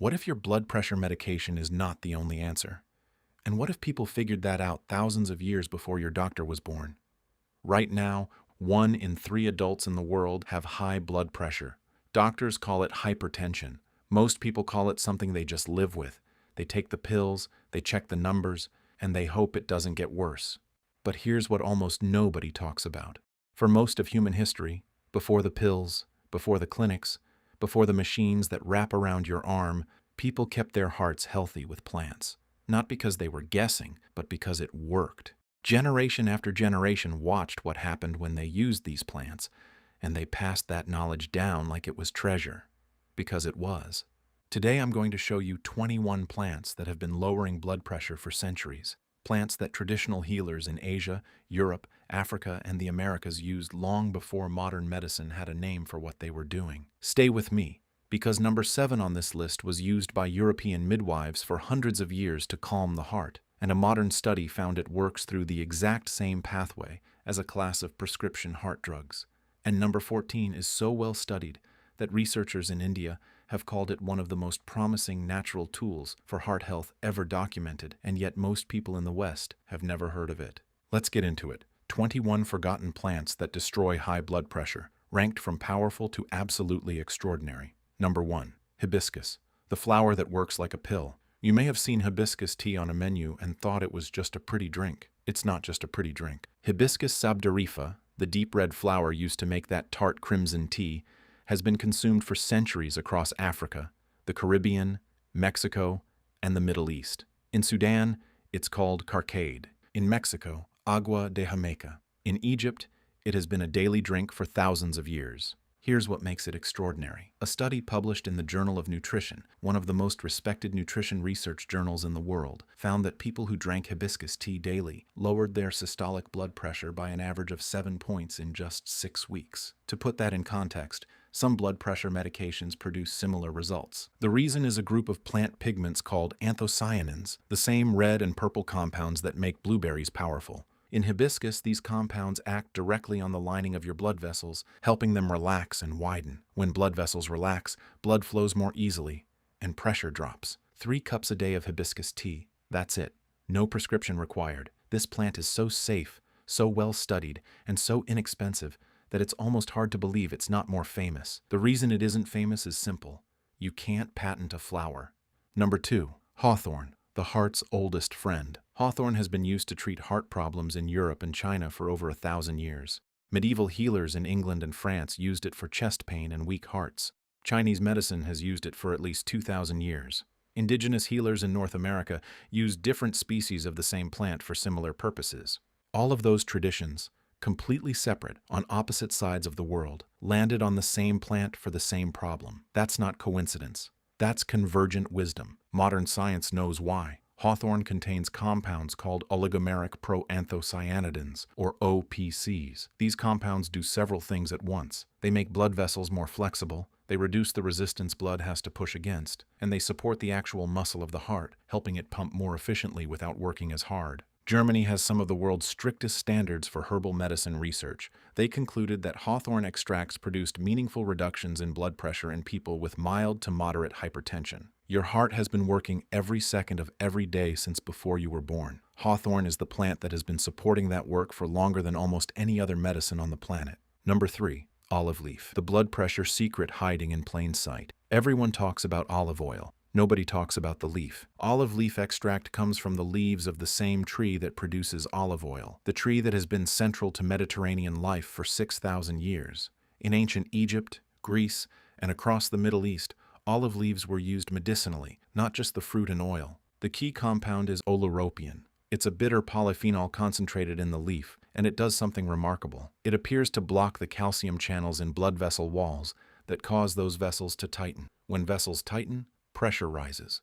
What if your blood pressure medication is not the only answer? And what if people figured that out thousands of years before your doctor was born? Right now, 1 in 3 adults in the world have high blood pressure. Doctors call it hypertension. Most people call it something they just live with. They take the pills, they check the numbers, and they hope it doesn't get worse. But here's what almost nobody talks about. For most of human history, before the pills, before the clinics, before the machines that wrap around your arm, people kept their hearts healthy with plants. Not because they were guessing, but because it worked. Generation after generation watched what happened when they used these plants, and they passed that knowledge down like it was treasure. Because it was. Today I'm going to show you 21 plants that have been lowering blood pressure for centuries. Plants that traditional healers in Asia, Europe, Africa, and the Americas used long before modern medicine had a name for what they were doing. Stay with me, because number 7 on this list was used by European midwives for hundreds of years to calm the heart, and a modern study found it works through the exact same pathway as a class of prescription heart drugs. And number 14 is so well studied that researchers in India have called it one of the most promising natural tools for heart health ever documented, and yet most people in the West have never heard of it. Let's get into it. 21 forgotten plants that destroy high blood pressure, ranked from powerful to absolutely extraordinary. Number 1. Hibiscus, the flower that works like a pill. You may have seen hibiscus tea on a menu and thought it was just a pretty drink. It's not just a pretty drink. Hibiscus sabdarifa, the deep red flower used to make that tart crimson tea, has been consumed for centuries across Africa, the Caribbean, Mexico, and the Middle East. In Sudan, it's called carcade. In Mexico, agua de Jamaica. In Egypt, it has been a daily drink for thousands of years. Here's what makes it extraordinary. A study published in the Journal of Nutrition, one of the most respected nutrition research journals in the world, found that people who drank hibiscus tea daily lowered their systolic blood pressure by an average of 7 points in just 6 weeks. To put that in context, some blood pressure medications produce similar results. The reason is a group of plant pigments called anthocyanins, the same red and purple compounds that make blueberries powerful. In hibiscus, these compounds act directly on the lining of your blood vessels, helping them relax and widen. When blood vessels relax, blood flows more easily, and pressure drops. 3 cups a day of hibiscus tea. That's it. No prescription required. This plant is so safe, so well studied, and so inexpensive that it's almost hard to believe it's not more famous. The reason it isn't famous is simple. You can't patent a flower. Number 2. Hawthorn, the heart's oldest friend. Hawthorn has been used to treat heart problems in Europe and China for over 1,000 years. Medieval healers in England and France used it for chest pain and weak hearts. Chinese medicine has used it for at least 2,000 years. Indigenous healers in North America used different species of the same plant for similar purposes. All of those traditions, completely separate on opposite sides of the world, landed on the same plant for the same problem. That's not coincidence. That's convergent wisdom. Modern science knows why. Hawthorn contains compounds called oligomeric proanthocyanidins, or OPCs. These compounds do several things at once. They make blood vessels more flexible, they reduce the resistance blood has to push against, and they support the actual muscle of the heart, helping it pump more efficiently without working as hard. Germany has some of the world's strictest standards for herbal medicine research. They concluded that hawthorn extracts produced meaningful reductions in blood pressure in people with mild to moderate hypertension. Your heart has been working every second of every day since before you were born. Hawthorn is the plant that has been supporting that work for longer than almost any other medicine on the planet. Number 3. Olive leaf, the blood pressure secret hiding in plain sight. Everyone talks about olive oil. Nobody talks about the leaf. Olive leaf extract comes from the leaves of the same tree that produces olive oil, the tree that has been central to Mediterranean life for 6,000 years. In ancient Egypt, Greece, and across the Middle East, olive leaves were used medicinally, not just the fruit and oil. The key compound is oleuropein. It's a bitter polyphenol concentrated in the leaf, and it does something remarkable. It appears to block the calcium channels in blood vessel walls that cause those vessels to tighten. When vessels tighten, pressure rises.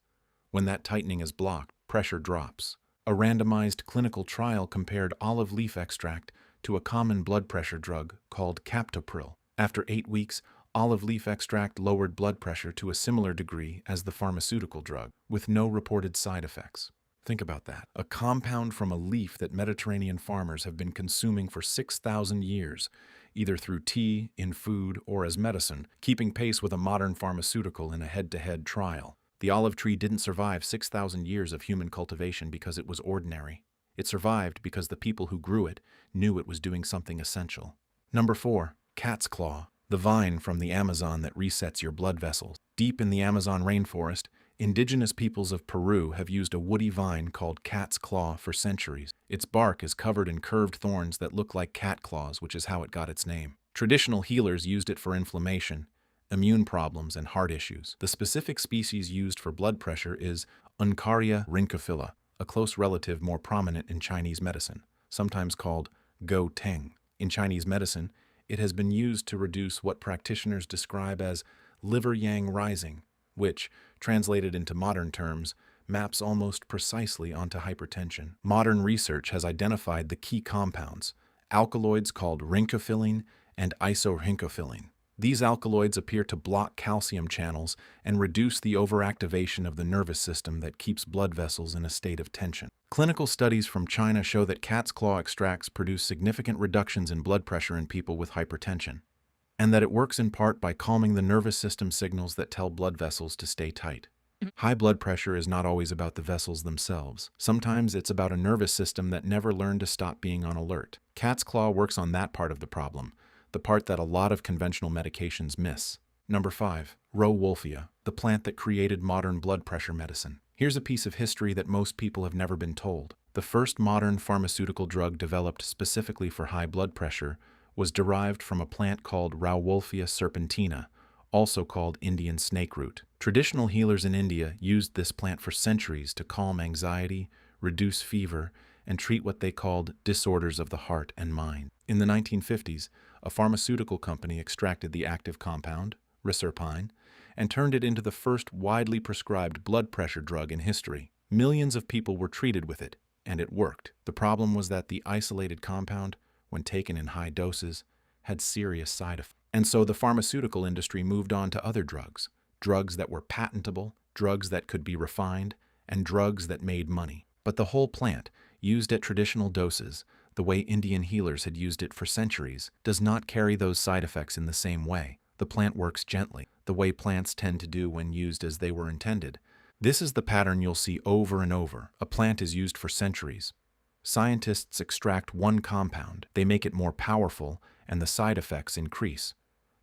When that tightening is blocked, pressure drops. A randomized clinical trial compared olive leaf extract to a common blood pressure drug called captopril. After 8 weeks, olive leaf extract lowered blood pressure to a similar degree as the pharmaceutical drug, with no reported side effects. Think about that. A compound from a leaf that Mediterranean farmers have been consuming for 6,000 years, either through tea, in food, or as medicine, keeping pace with a modern pharmaceutical in a head-to-head trial. The olive tree didn't survive 6,000 years of human cultivation because it was ordinary. It survived because the people who grew it knew it was doing something essential. Number 4. Cat's claw, the vine from the Amazon that resets your blood vessels. Deep in the Amazon rainforest, indigenous peoples of Peru have used a woody vine called cat's claw for centuries. Its bark is covered in curved thorns that look like cat claws, which is how it got its name. Traditional healers used it for inflammation, immune problems, and heart issues. The specific species used for blood pressure is Uncaria rhynchophila, a close relative more prominent in Chinese medicine, sometimes called go teng. In Chinese medicine, it has been used to reduce what practitioners describe as liver yang rising, which, translated into modern terms, maps almost precisely onto hypertension. Modern research has identified the key compounds, alkaloids called rhynchophilin and isorhynchophilin. These alkaloids appear to block calcium channels and reduce the overactivation of the nervous system that keeps blood vessels in a state of tension. Clinical studies from China show that cat's claw extracts produce significant reductions in blood pressure in people with hypertension, and that it works in part by calming the nervous system signals that tell blood vessels to stay tight. High blood pressure is not always about the vessels themselves. Sometimes it's about a nervous system that never learned to stop being on alert. Cat's claw works on that part of the problem, the part that a lot of conventional medications miss. Number 5. Rauwolfia, the plant that created modern blood pressure medicine. Here's a piece of history that most people have never been told. The first modern pharmaceutical drug developed specifically for high blood pressure was derived from a plant called Rauwolfia serpentina, also called Indian snake root. Traditional healers in India used this plant for centuries to calm anxiety, reduce fever, and treat what they called disorders of the heart and mind. In the 1950s, a pharmaceutical company extracted the active compound, reserpine, and turned it into the first widely prescribed blood pressure drug in history. Millions of people were treated with it, and it worked. The problem was that the isolated compound, when taken in high doses, had serious side effects. And so the pharmaceutical industry moved on to other drugs, drugs that were patentable, drugs that could be refined, and drugs that made money. But the whole plant, used at traditional doses, the way Indian healers had used it for centuries, does not carry those side effects in the same way. The plant works gently, the way plants tend to do when used as they were intended. This is the pattern you'll see over and over. A plant is used for centuries. Scientists extract one compound, they make it more powerful, and the side effects increase.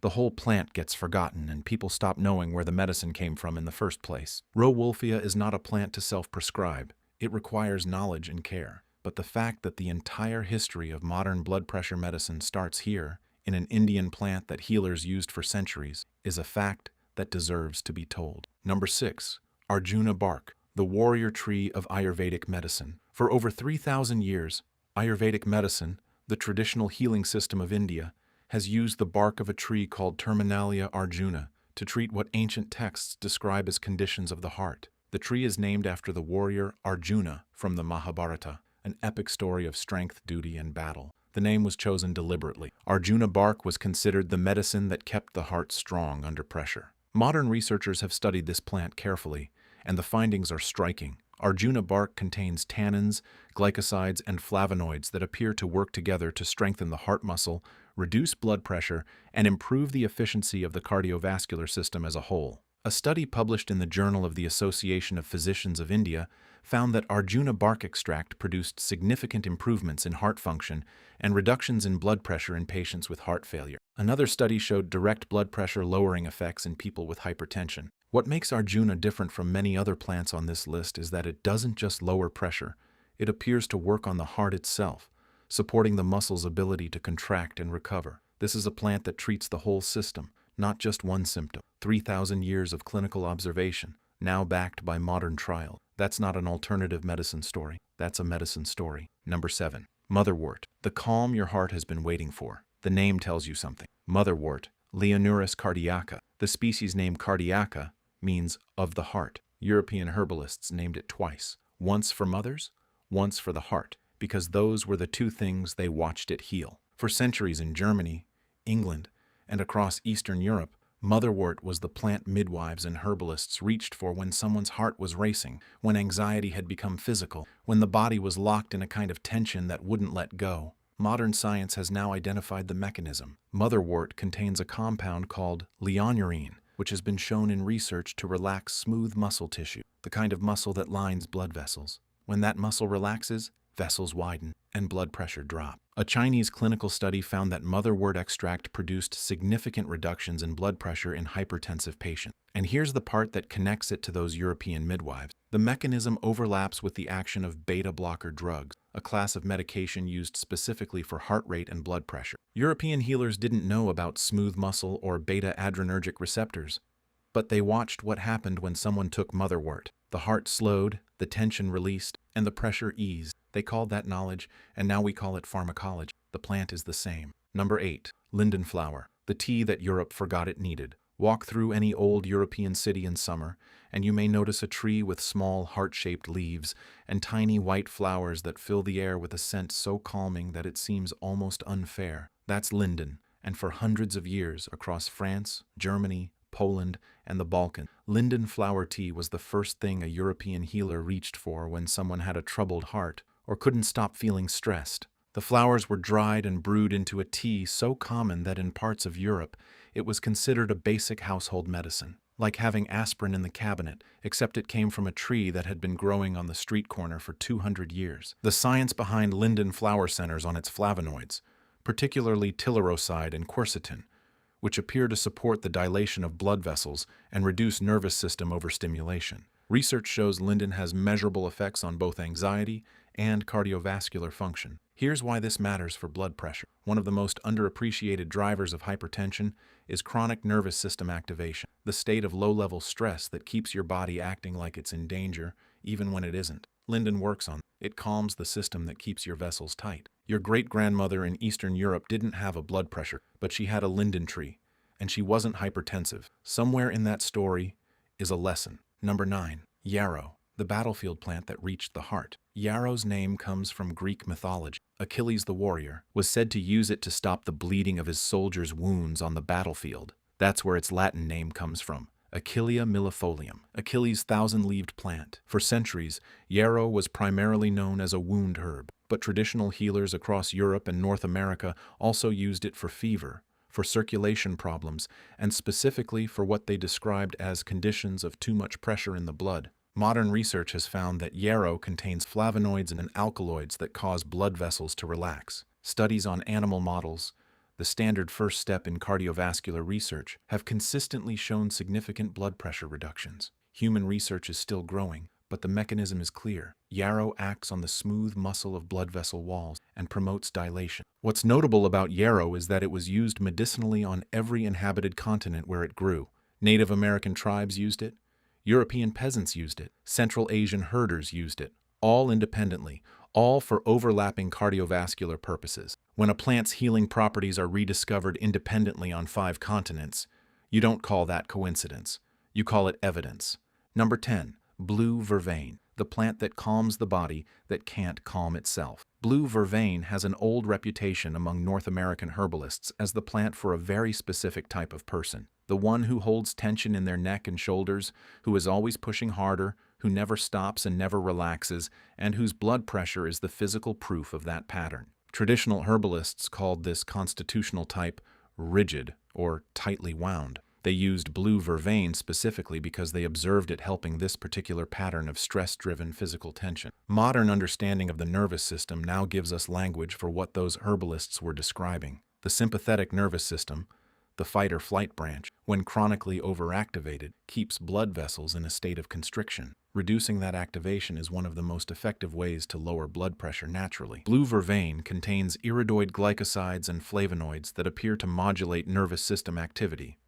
The whole plant gets forgotten, and people stop knowing where the medicine came from in the first place. Rauwolfia is not a plant to self-prescribe. It requires knowledge and care. But the fact that the entire history of modern blood pressure medicine starts here, in an Indian plant that healers used for centuries, is a fact that deserves to be told. Number 6. Arjuna Bark, the warrior tree of Ayurvedic medicine. For over 3,000 years, Ayurvedic medicine, the traditional healing system of India, has used the bark of a tree called Terminalia Arjuna to treat what ancient texts describe as conditions of the heart. The tree is named after the warrior Arjuna from the Mahabharata, an epic story of strength, duty, and battle. The name was chosen deliberately. Arjuna bark was considered the medicine that kept the heart strong under pressure. Modern researchers have studied this plant carefully, and the findings are striking. Arjuna bark contains tannins, glycosides, and flavonoids that appear to work together to strengthen the heart muscle, reduce blood pressure, and improve the efficiency of the cardiovascular system as a whole. A study published in the Journal of the Association of Physicians of India found that Arjuna bark extract produced significant improvements in heart function and reductions in blood pressure in patients with heart failure. Another study showed direct blood pressure lowering effects in people with hypertension. What makes Arjuna different from many other plants on this list is that it doesn't just lower pressure, it appears to work on the heart itself, supporting the muscle's ability to contract and recover. This is a plant that treats the whole system, not just one symptom. 3,000 years of clinical observation, now backed by modern trial. That's not an alternative medicine story. That's a medicine story. Number 7. Motherwort, the calm your heart has been waiting for. The name tells you something. Motherwort, Leonurus cardiaca. The species name cardiaca means of the heart. European herbalists named it twice. Once for mothers, once for the heart, because those were the two things they watched it heal. For centuries in Germany, England, and across Eastern Europe, Motherwort was the plant midwives and herbalists reached for when someone's heart was racing, when anxiety had become physical, when the body was locked in a kind of tension that wouldn't let go. Modern science has now identified the mechanism. Motherwort contains a compound called leonurine, which has been shown in research to relax smooth muscle tissue, the kind of muscle that lines blood vessels. When that muscle relaxes, vessels widen and blood pressure drops. A Chinese clinical study found that motherwort extract produced significant reductions in blood pressure in hypertensive patients. And here's the part that connects it to those European midwives. The mechanism overlaps with the action of beta blocker drugs, a class of medication used specifically for heart rate and blood pressure. European healers didn't know about smooth muscle or beta adrenergic receptors, but they watched what happened when someone took motherwort. The heart slowed, the tension released, and the pressure eased. They called that knowledge, and now we call it pharmacology. The plant is the same. Number 8. Linden Flower, the tea that Europe forgot it needed. Walk through any old European city in summer, and you may notice a tree with small heart-shaped leaves and tiny white flowers that fill the air with a scent so calming that it seems almost unfair. That's linden, and for hundreds of years across France, Germany, Poland, and the Balkans, linden flower tea was the first thing a European healer reached for when someone had a troubled heart or couldn't stop feeling stressed. The flowers were dried and brewed into a tea so common that in parts of Europe it was considered a basic household medicine, like having aspirin in the cabinet, except it came from a tree that had been growing on the street corner for 200 years. The science behind linden flower centers on its flavonoids, particularly tilliroside and quercetin, which appear to support the dilation of blood vessels and reduce nervous system overstimulation. Research shows linden has measurable effects on both anxiety and cardiovascular function. Here's why this matters for blood pressure. One of the most underappreciated drivers of hypertension is chronic nervous system activation, the state of low-level stress that keeps your body acting like it's in danger, even when it isn't. Linden works on it. It calms the system that keeps your vessels tight. Your great-grandmother in Eastern Europe didn't have a blood pressure, but she had a linden tree, and she wasn't hypertensive. Somewhere in that story is a lesson. Number 9. Yarrow, the battlefield plant that reached the heart. Yarrow's name comes from Greek mythology. Achilles the warrior was said to use it to stop the bleeding of his soldiers' wounds on the battlefield. That's where its Latin name comes from. Achillea millefolium, Achilles' thousand-leaved plant. For centuries, yarrow was primarily known as a wound herb, but traditional healers across Europe and North America also used it for fever, for circulation problems, and specifically for what they described as conditions of too much pressure in the blood. Modern research has found that yarrow contains flavonoids and alkaloids that cause blood vessels to relax. Studies on animal models, the standard first step in cardiovascular research, have consistently shown significant blood pressure reductions. Human research is still growing, but the mechanism is clear. Yarrow acts on the smooth muscle of blood vessel walls and promotes dilation. What's notable about yarrow is that it was used medicinally on every inhabited continent where it grew. Native American tribes used it, European peasants used it, Central Asian herders used it, all independently, all for overlapping cardiovascular purposes. When a plant's healing properties are rediscovered independently on 5 continents, you don't call that coincidence. You call it evidence. Number 10. Blue Vervain, the plant that calms the body that can't calm itself. Blue Vervain has an old reputation among North American herbalists as the plant for a very specific type of person. The one who holds tension in their neck and shoulders, who is always pushing harder, who never stops and never relaxes, and whose blood pressure is the physical proof of that pattern. Traditional herbalists called this constitutional type rigid or tightly wound. They used blue vervain specifically because they observed it helping this particular pattern of stress-driven physical tension. Modern understanding of the nervous system now gives us language for what those herbalists were describing. The sympathetic nervous system, the fight-or-flight branch, when chronically overactivated, keeps blood vessels in a state of constriction. Reducing that activation is one of the most effective ways to lower blood pressure naturally. Blue vervain contains iridoid glycosides and flavonoids that appear to modulate nervous system activity.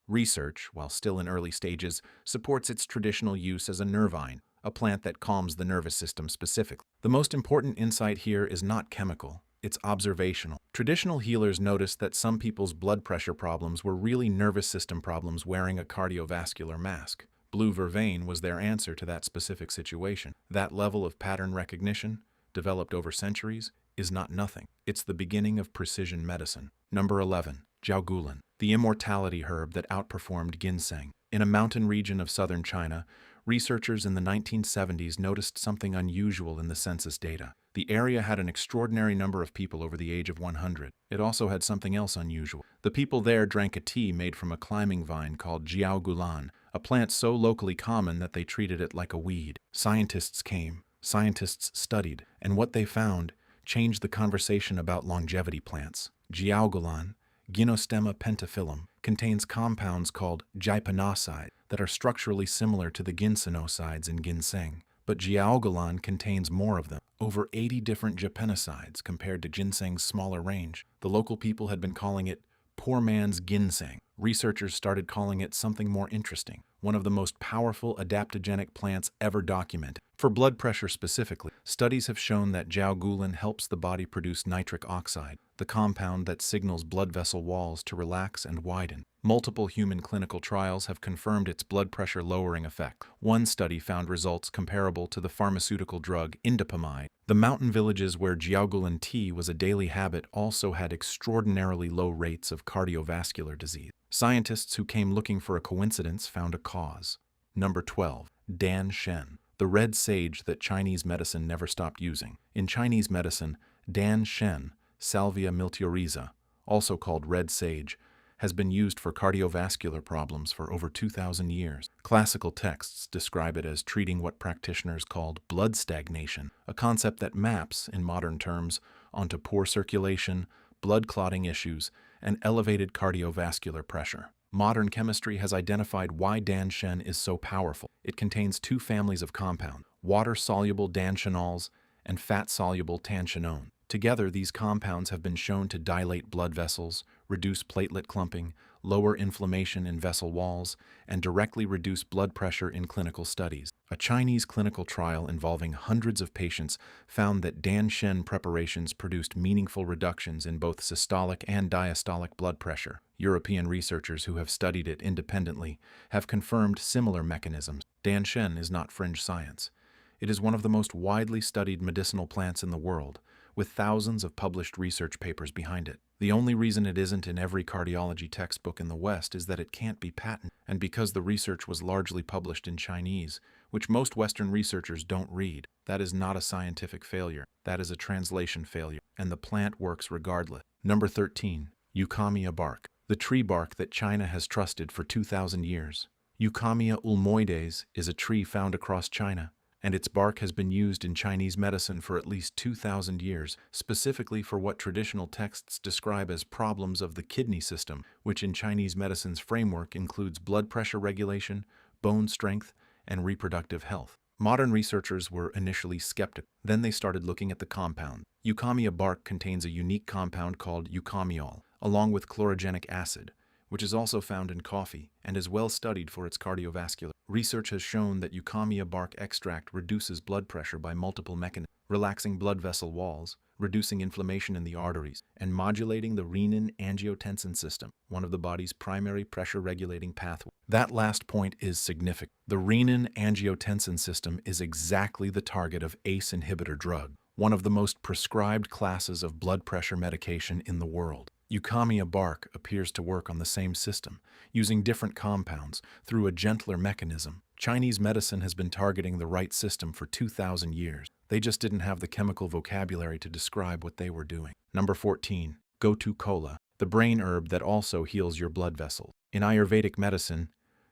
Research, while still in early stages, supports its traditional use as a nervine, a plant that calms the nervous system specifically. The most important insight here is not chemical. It's observational. Traditional healers noticed that some people's blood pressure problems were really nervous system problems wearing a cardiovascular mask. Blue vervain was their answer to that specific situation. That level of pattern recognition, developed over centuries, is not nothing. It's the beginning of precision medicine. Number 11. Jiaogulan, the immortality herb that outperformed ginseng. In a mountain region of southern China, researchers in the 1970s noticed something unusual in the census data. The area had an extraordinary number of people over the age of 100. It also had something else unusual. The people there drank a tea made from a climbing vine called Jiaogulan, a plant so locally common that they treated it like a weed. Scientists came, scientists studied, and what they found changed the conversation about longevity plants. Jiaogulan, Gynostema pentaphyllum, contains compounds called gypanoside that are structurally similar to the ginsenosides in ginseng. But Jiaogulan contains more of them, over 80 different gypenosides compared to ginseng's smaller range. The local people had been calling it poor man's ginseng. Researchers started calling it something more interesting, one of the most powerful adaptogenic plants ever documented. For blood pressure specifically, studies have shown that Jiaogulan helps the body produce nitric oxide, the compound that signals blood vessel walls to relax and widen. Multiple human clinical trials have confirmed its blood pressure lowering effect. One study found results comparable to the pharmaceutical drug indapamide. The mountain villages where Jiaogulan tea was a daily habit also had extraordinarily low rates of cardiovascular disease. Scientists who came looking for a coincidence found a cause. Number 12. Dan Shen, the red sage that Chinese medicine never stopped using. In Chinese medicine, Dan Shen, Salvia miltiorrhiza, also called red sage, has been used for cardiovascular problems for over 2,000 years. Classical texts describe it as treating what practitioners called blood stagnation, a concept that maps, in modern terms, onto poor circulation, blood clotting issues, and elevated cardiovascular pressure. Modern chemistry has identified why Dan Shen is so powerful. It contains two families of compounds, water-soluble danchenols and fat-soluble tanchenone. Together, these compounds have been shown to dilate blood vessels, reduce platelet clumping, lower inflammation in vessel walls, and directly reduce blood pressure in clinical studies. A Chinese clinical trial involving hundreds of patients found that Dan Shen preparations produced meaningful reductions in both systolic and diastolic blood pressure. European researchers who have studied it independently have confirmed similar mechanisms. Dan Shen is not fringe science. It is one of the most widely studied medicinal plants in the world, with thousands of published research papers behind it. The only reason it isn't in every cardiology textbook in the West is that it can't be patented, and because the research was largely published in Chinese, which most Western researchers don't read. That is not a scientific failure. That is a translation failure, and the plant works regardless. Number 13. Eucommia bark, the tree bark that China has trusted for 2,000 years. Eucommia ulmoides is a tree found across China, and its bark has been used in Chinese medicine for at least 2,000 years, specifically for what traditional texts describe as problems of the kidney system, which in Chinese medicine's framework includes blood pressure regulation, bone strength, and reproductive health. Modern researchers were initially skeptical. Then they started looking at the compound. Eucommia bark contains a unique compound called eucomiol, along with chlorogenic acid, which is also found in coffee and is well studied for its cardiovascular. Research has shown that Eucommia bark extract reduces blood pressure by multiple mechanisms, relaxing blood vessel walls, reducing inflammation in the arteries, and modulating the renin-angiotensin system, one of the body's primary pressure-regulating pathways. That last point is significant. The renin-angiotensin system is exactly the target of ACE inhibitor drug, one of the most prescribed classes of blood pressure medication in the world. Eucommia bark appears to work on the same system, using different compounds through a gentler mechanism. Chinese medicine has been targeting the right system for 2,000 years. They just didn't have the chemical vocabulary to describe what they were doing. Number 14. Gotu Kola, the brain herb that also heals your blood vessels. In Ayurvedic medicine,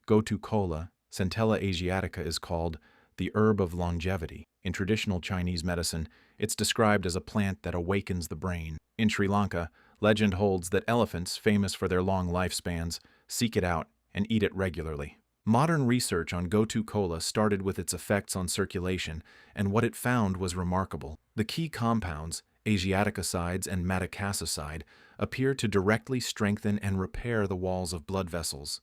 Gotu Kola, Centella asiatica, is called the herb of longevity. In traditional Chinese medicine, it's described as a plant that awakens the brain. In Sri Lanka, legend holds that elephants, famous for their long lifespans, seek it out and eat it regularly. Modern research on Gotu Kola started with its effects on circulation, and what it found was remarkable. The key compounds, asiaticosides and madecassoside, appear to directly strengthen and repair the walls of blood vessels.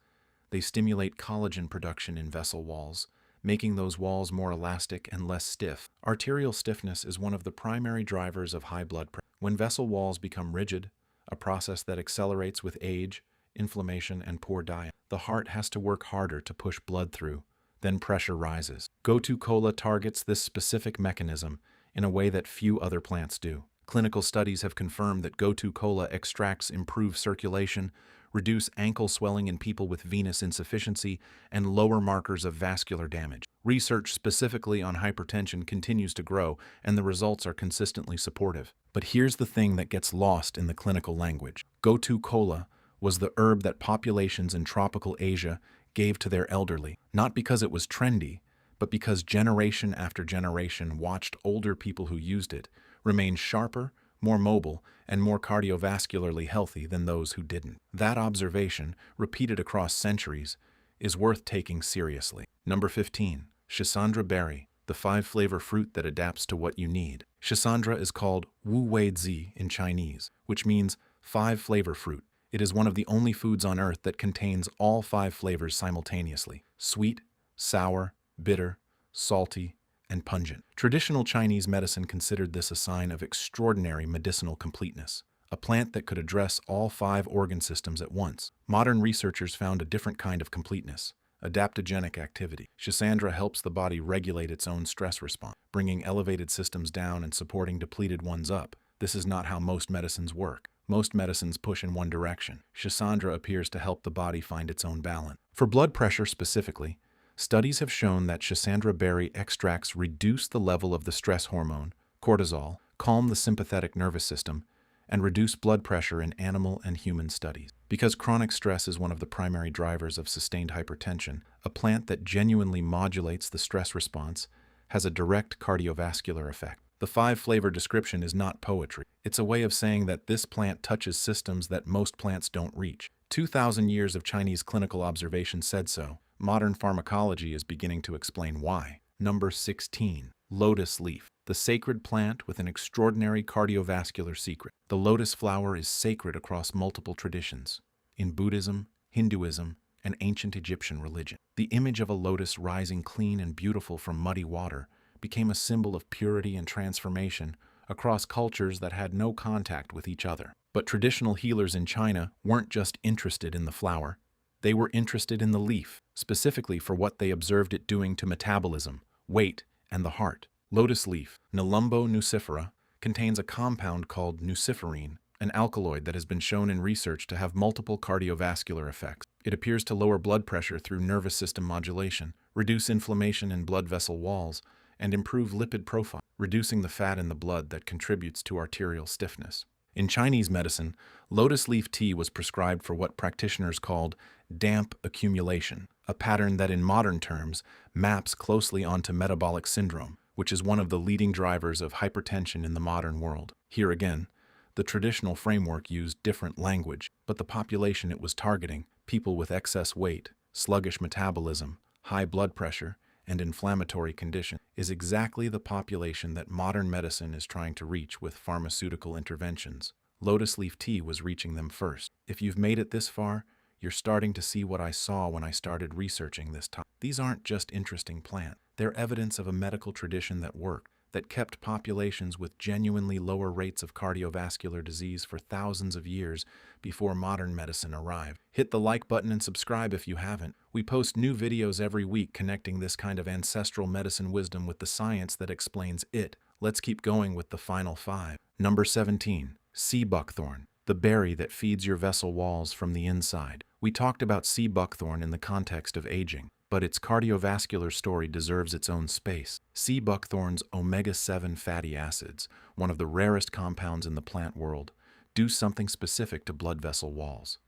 They stimulate collagen production in vessel walls, making those walls more elastic and less stiff. Arterial stiffness is one of the primary drivers of high blood pressure. When vessel walls become rigid, a process that accelerates with age, inflammation, and poor diet, the heart has to work harder to push blood through, then pressure rises. Gotu Kola targets this specific mechanism in a way that few other plants do. Clinical studies have confirmed that Gotu Kola extracts improve circulation, reduce ankle swelling in people with venous insufficiency, and lower markers of vascular damage. Research specifically on hypertension continues to grow, and the results are consistently supportive. But here's the thing that gets lost in the clinical language. Gotu Kola was the herb that populations in tropical Asia gave to their elderly, not because it was trendy, but because generation after generation watched older people who used it remain sharper, more mobile, and more cardiovascularly healthy than those who didn't. That observation, repeated across centuries, is worth taking seriously. Number 15. Schisandra Berry, the 5-flavor fruit that adapts to what you need. Schisandra is called Wu Wei Zi in Chinese, which means 5-flavor fruit. It is one of the only foods on earth that contains all 5 flavors simultaneously: sweet, sour, bitter, salty, and pungent. Traditional Chinese medicine considered this a sign of extraordinary medicinal completeness, a plant that could address all 5 organ systems at once. Modern researchers found a different kind of completeness: adaptogenic activity. Schisandra helps the body regulate its own stress response, bringing elevated systems down and supporting depleted ones up. This is not how most medicines work. Most medicines push in one direction. Schisandra appears to help the body find its own balance. For blood pressure specifically, studies have shown that Schisandra berry extracts reduce the level of the stress hormone, cortisol, calm the sympathetic nervous system, and reduce blood pressure in animal and human studies. Because chronic stress is one of the primary drivers of sustained hypertension, a plant that genuinely modulates the stress response has a direct cardiovascular effect. The 5-flavor description is not poetry. It's a way of saying that this plant touches systems that most plants don't reach. 2,000 years of Chinese clinical observation said so. Modern pharmacology is beginning to explain why. Number 16. Lotus Leaf, the sacred plant with an extraordinary cardiovascular secret. The lotus flower is sacred across multiple traditions. In Buddhism, Hinduism, and ancient Egyptian religion, the image of a lotus rising clean and beautiful from muddy water became a symbol of purity and transformation across cultures that had no contact with each other. But traditional healers in China weren't just interested in the flower. They were interested in the leaf, specifically for what they observed it doing to metabolism, weight, and the heart. Lotus leaf, Nelumbo nucifera, contains a compound called nuciferine, an alkaloid that has been shown in research to have multiple cardiovascular effects. It appears to lower blood pressure through nervous system modulation, reduce inflammation in blood vessel walls, and improve lipid profile, reducing the fat in the blood that contributes to arterial stiffness. In Chinese medicine, lotus leaf tea was prescribed for what practitioners called damp accumulation, a pattern that in modern terms maps closely onto metabolic syndrome, which is one of the leading drivers of hypertension in the modern world. Here again, the traditional framework used different language, but the population it was targeting, people with excess weight, sluggish metabolism, high blood pressure, and inflammatory condition, is exactly the population that modern medicine is trying to reach with pharmaceutical interventions. Lotus leaf tea was reaching them first. If you've made it this far, you're starting to see what I saw when I started researching this topic. These aren't just interesting plants. They're evidence of a medical tradition that worked, that kept populations with genuinely lower rates of cardiovascular disease for thousands of years before modern medicine arrived. Hit the like button and subscribe if you haven't. We post new videos every week connecting this kind of ancestral medicine wisdom with the science that explains it. Let's keep going with the final 5. Number 17. Sea buckthorn, the berry that feeds your vessel walls from the inside. We talked about sea buckthorn in the context of aging, but its cardiovascular story deserves its own space. Sea buckthorn's omega-7 fatty acids, one of the rarest compounds in the plant world, do something specific to blood vessel walls.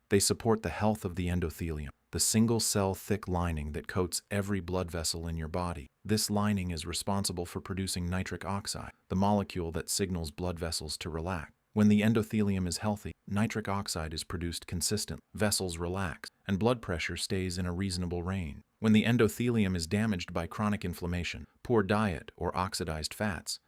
They support the health of the endothelium, the single-cell thick lining that coats every blood vessel in your body. This lining is responsible for producing nitric oxide, the molecule that signals blood vessels to relax. When the endothelium is healthy, nitric oxide is produced consistently, vessels relax, and blood pressure stays in a reasonable range. When the endothelium is damaged by chronic inflammation, poor diet, or oxidized fats,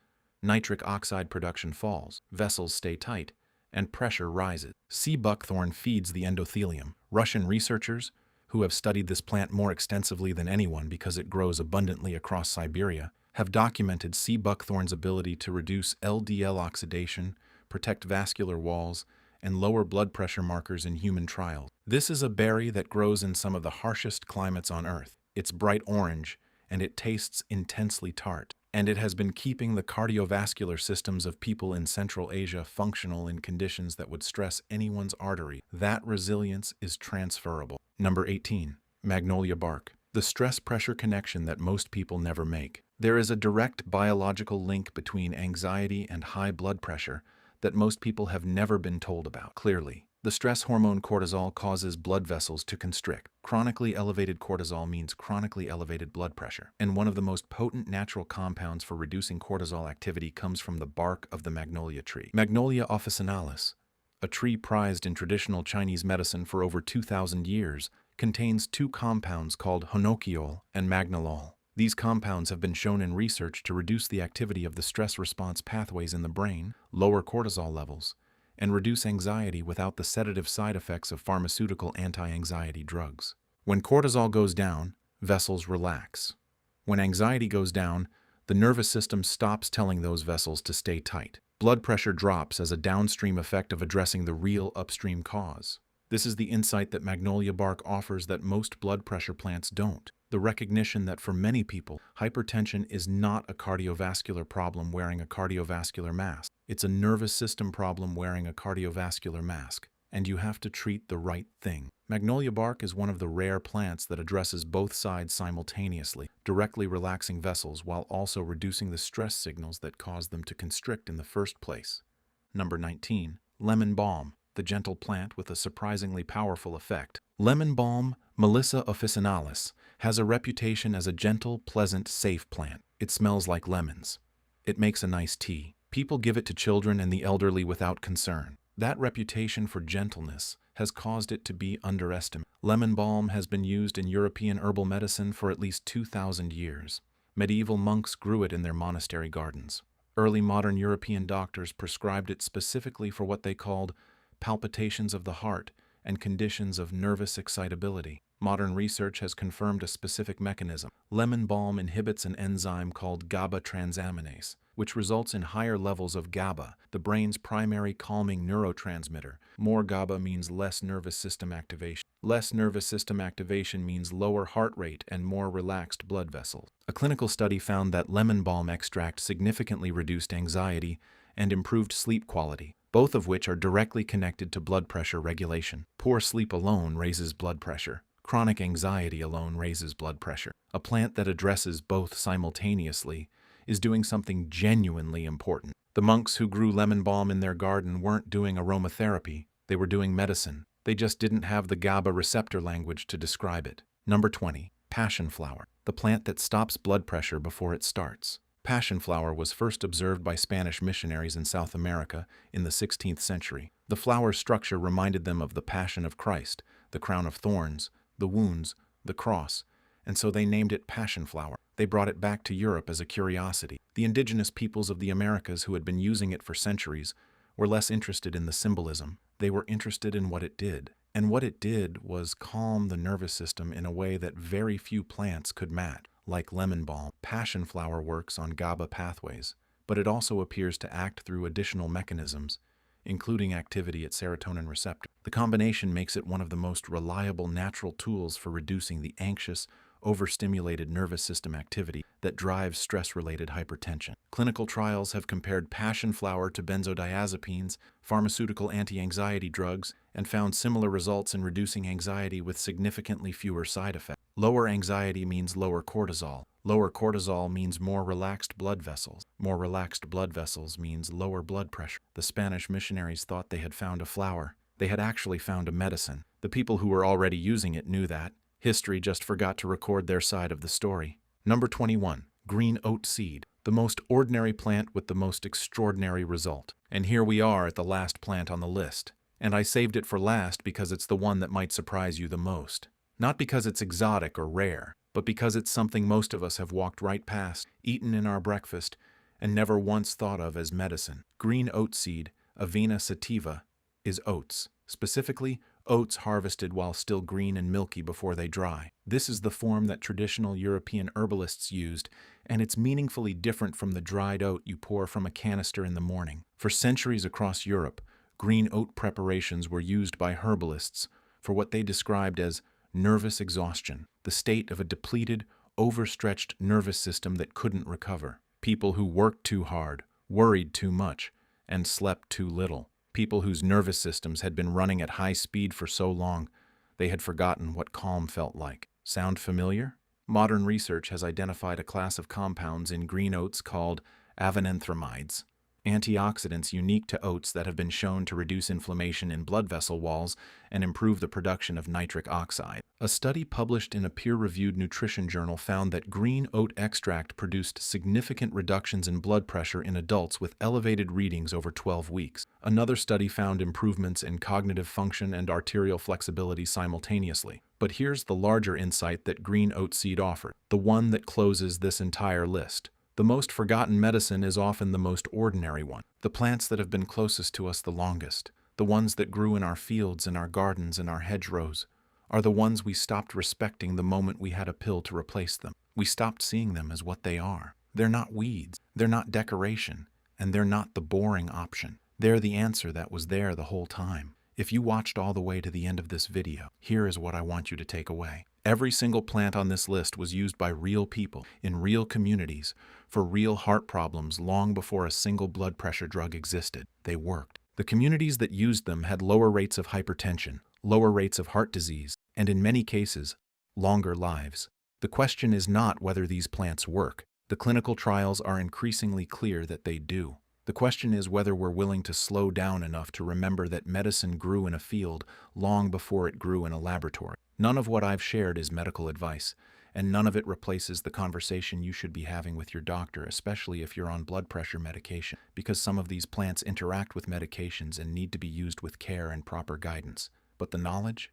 nitric oxide production falls, vessels stay tight, and pressure rises. Sea buckthorn feeds the endothelium. Russian researchers, who have studied this plant more extensively than anyone because it grows abundantly across Siberia, have documented sea buckthorn's ability to reduce LDL oxidation, protect vascular walls, and lower blood pressure markers in human trials. This is a berry that grows in some of the harshest climates on Earth. It's bright orange, and it tastes intensely tart. And it has been keeping the cardiovascular systems of people in Central Asia functional in conditions that would stress anyone's artery. That resilience is transferable. Number 18. Magnolia bark, the stress-pressure connection that most people never make. There is a direct biological link between anxiety and high blood pressure that most people have never been told about clearly. The stress hormone cortisol causes blood vessels to constrict. Chronically elevated cortisol means chronically elevated blood pressure. And one of the most potent natural compounds for reducing cortisol activity comes from the bark of the magnolia tree. Magnolia officinalis, a tree prized in traditional Chinese medicine for over 2,000 years, contains two compounds called honokiol and magnolol. These compounds have been shown in research to reduce the activity of the stress response pathways in the brain, lower cortisol levels, and reduce anxiety without the sedative side effects of pharmaceutical anti-anxiety drugs. When cortisol goes down, vessels relax. When anxiety goes down, the nervous system stops telling those vessels to stay tight. Blood pressure drops as a downstream effect of addressing the real upstream cause. This is the insight that Magnolia Bark offers that most blood pressure plants don't. The recognition that for many people, hypertension is not a cardiovascular problem wearing a cardiovascular mask. It's a nervous system problem wearing a cardiovascular mask, and you have to treat the right thing. Magnolia Bark is one of the rare plants that addresses both sides simultaneously, directly relaxing vessels while also reducing the stress signals that cause them to constrict in the first place. Number 19. Lemon Balm, the gentle plant with a surprisingly powerful effect. Lemon Balm, Melissa officinalis, has a reputation as a gentle, pleasant, safe plant. It smells like lemons. It makes a nice tea. People give it to children and the elderly without concern. That reputation for gentleness has caused it to be underestimated. Lemon balm has been used in European herbal medicine for at least 2,000 years. Medieval monks grew it in their monastery gardens. Early modern European doctors prescribed it specifically for what they called palpitations of the heart and conditions of nervous excitability. Modern research has confirmed a specific mechanism. Lemon balm inhibits an enzyme called GABA transaminase, which results in higher levels of GABA, the brain's primary calming neurotransmitter. More GABA means less nervous system activation. Less nervous system activation means lower heart rate and more relaxed blood vessels. A clinical study found that lemon balm extract significantly reduced anxiety and improved sleep quality, both of which are directly connected to blood pressure regulation. Poor sleep alone raises blood pressure. Chronic anxiety alone raises blood pressure. A plant that addresses both simultaneously is doing something genuinely important. The monks who grew lemon balm in their garden weren't doing aromatherapy, they were doing medicine. They just didn't have the GABA receptor language to describe it. Number 20. Passionflower, the plant that stops blood pressure before it starts. Passionflower was first observed by Spanish missionaries in South America in the 16th century. The flower's structure reminded them of the Passion of Christ, the crown of thorns, the wounds, the cross, and so they named it Passionflower. They brought it back to Europe as a curiosity. The indigenous peoples of the Americas who had been using it for centuries were less interested in the symbolism. They were interested in what it did. And what it did was calm the nervous system in a way that very few plants could match. Like lemon balm, passionflower works on GABA pathways, but it also appears to act through additional mechanisms, including activity at serotonin receptor. The combination makes it one of the most reliable natural tools for reducing the anxious, overstimulated nervous system activity that drives stress-related hypertension. Clinical trials have compared passionflower to benzodiazepines, pharmaceutical anti-anxiety drugs, and found similar results in reducing anxiety with significantly fewer side effects. Lower anxiety means lower cortisol. Lower cortisol means more relaxed blood vessels. More relaxed blood vessels means lower blood pressure. The Spanish missionaries thought they had found a flower. They had actually found a medicine. The people who were already using it knew that. History just forgot to record their side of the story. Number 21. Green oat seed, the most ordinary plant with the most extraordinary result. And here we are at the last plant on the list. And I saved it for last because it's the one that might surprise you the most. Not because it's exotic or rare, but because it's something most of us have walked right past, eaten in our breakfast, and never once thought of as medicine. Green oat seed, Avena sativa, is oats. Specifically, oats harvested while still green and milky before they dry. This is the form that traditional European herbalists used, and it's meaningfully different from the dried oat you pour from a canister in the morning. For centuries across Europe, green oat preparations were used by herbalists for what they described as nervous exhaustion, the state of a depleted, overstretched nervous system that couldn't recover. People who worked too hard, worried too much, and slept too little. People whose nervous systems had been running at high speed for so long, they had forgotten what calm felt like. Sound familiar? Modern research has identified a class of compounds in green oats called avenanthramides, antioxidants unique to oats that have been shown to reduce inflammation in blood vessel walls and improve the production of nitric oxide. A study published in a peer-reviewed nutrition journal found that green oat extract produced significant reductions in blood pressure in adults with elevated readings over 12 weeks. Another study found improvements in cognitive function and arterial flexibility simultaneously. But here's the larger insight that green oat seed offered, the one that closes this entire list. The most forgotten medicine is often the most ordinary one. The plants that have been closest to us the longest, the ones that grew in our fields, in our gardens, in our hedgerows, are the ones we stopped respecting the moment we had a pill to replace them. We stopped seeing them as what they are. They're not weeds, they're not decoration, and they're not the boring option. They're the answer that was there the whole time. If you watched all the way to the end of this video, here is what I want you to take away. Every single plant on this list was used by real people, in real communities, for real heart problems long before a single blood pressure drug existed. They worked. The communities that used them had lower rates of hypertension, lower rates of heart disease, and in many cases, longer lives. The question is not whether these plants work. The clinical trials are increasingly clear that they do. The question is whether we're willing to slow down enough to remember that medicine grew in a field long before it grew in a laboratory. None of what I've shared is medical advice, and none of it replaces the conversation you should be having with your doctor, especially if you're on blood pressure medication, because some of these plants interact with medications and need to be used with care and proper guidance. But the knowledge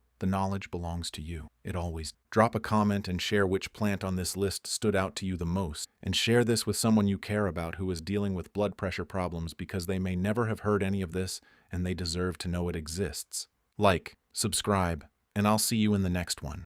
belongs to you. It always. Drop a comment and share which plant on this list stood out to you the most, and share this with someone you care about who is dealing with blood pressure problems because they may never have heard any of this and they deserve to know it exists. Like, subscribe, and I'll see you in the next one.